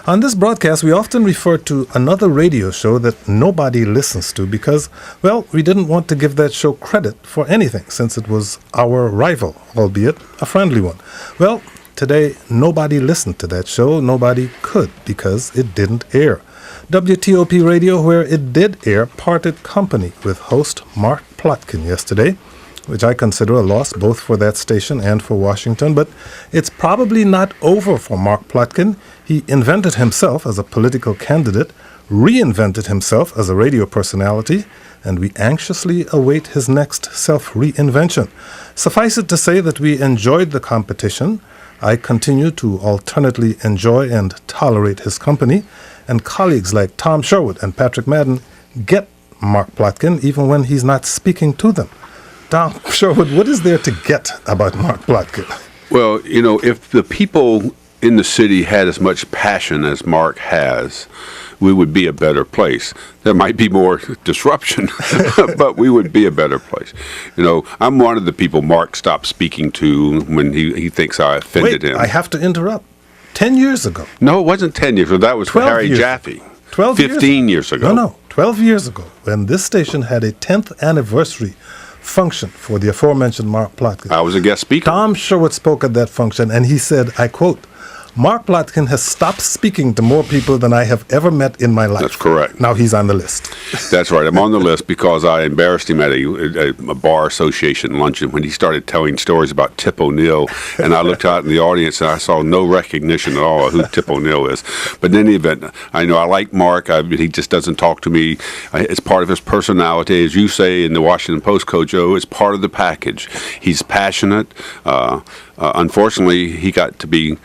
On this broadcast, we often refer to another radio show that nobody listens to because, well, we didn't want to give that show credit for anything since it was our rival, albeit a friendly one. Well, today, nobody listened to that show. Nobody could because it didn't air. WTOP Radio, where it did air, parted company with host Mark Plotkin yesterday, which I consider a loss both for that station and for Washington. But it's probably not over for Mark Plotkin. He invented himself as a political candidate, reinvented himself as a radio personality, and we anxiously await his next self-reinvention. Suffice it to say that we enjoyed the competition. I continue to alternately enjoy and tolerate his company, and colleagues like Tom Sherwood and Patrick Madden get Mark Plotkin even when he's not speaking to them. Tom Sherwood, what is there to get about Mark Plotkin? Well, you know, if the people in the city had as much passion as Mark has, we would be a better place. There might be more disruption, but we would be a better place. You know, I'm one of the people Mark stopped speaking to when he thinks I offended him. I have to interrupt. 10 years ago. No, it wasn't 10 years ago. That was for Harry Jaffe. 15 years ago. No, 12 years ago, when this station had a 10th anniversary function for the aforementioned Mark Plotkin. I was a guest speaker. Tom Sherwood spoke at that function, and he said, I quote, Mark Plotkin has stopped speaking to more people than I have ever met in my life. That's correct. Now he's on the list. That's right. I'm on the list because I embarrassed him at a bar association luncheon when he started telling stories about Tip O'Neill, and I looked out in the audience and I saw no recognition at all of who Tip O'Neill is. But in any event, I know I like Mark. He just doesn't talk to me. It's part of his personality. As you say in the Washington Post, Kojo, it's part of the package. He's passionate. Unfortunately, he got to be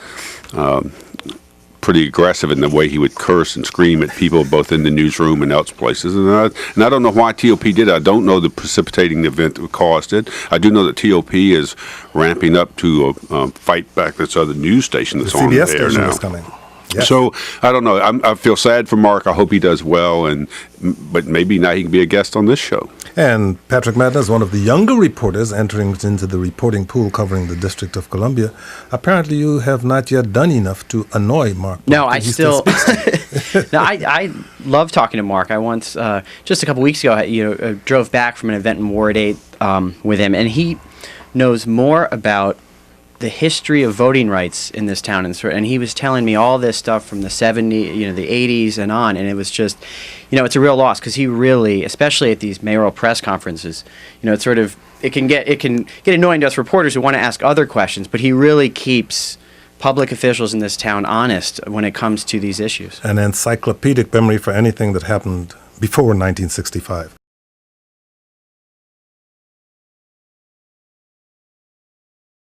pretty aggressive in the way he would curse and scream at people both in the newsroom and else places. And I don't know why TOP did it. I don't know the precipitating event that caused it. I do know that TOP is ramping up to fight back this other news station that's on CBS the air station now. is coming. Yes. So, I don't know. I feel sad for Mark. I hope he does well, but maybe now he can be a guest on this show. And Patrick Madden is one of the younger reporters entering into the reporting pool covering the District of Columbia. Apparently, you have not yet done enough to annoy Mark. No, I still. No, I love talking to Mark. I once, just a couple weeks ago, drove back from an event in Ward 8 with him, and he knows more about the history of voting rights in this town, and he was telling me all this stuff from the 70s, the 80s and on, and it was just, it's a real loss because he really, especially at these mayoral press conferences, it can get annoying to us reporters who want to ask other questions, but he really keeps public officials in this town honest when it comes to these issues. An encyclopedic memory for anything that happened before 1965.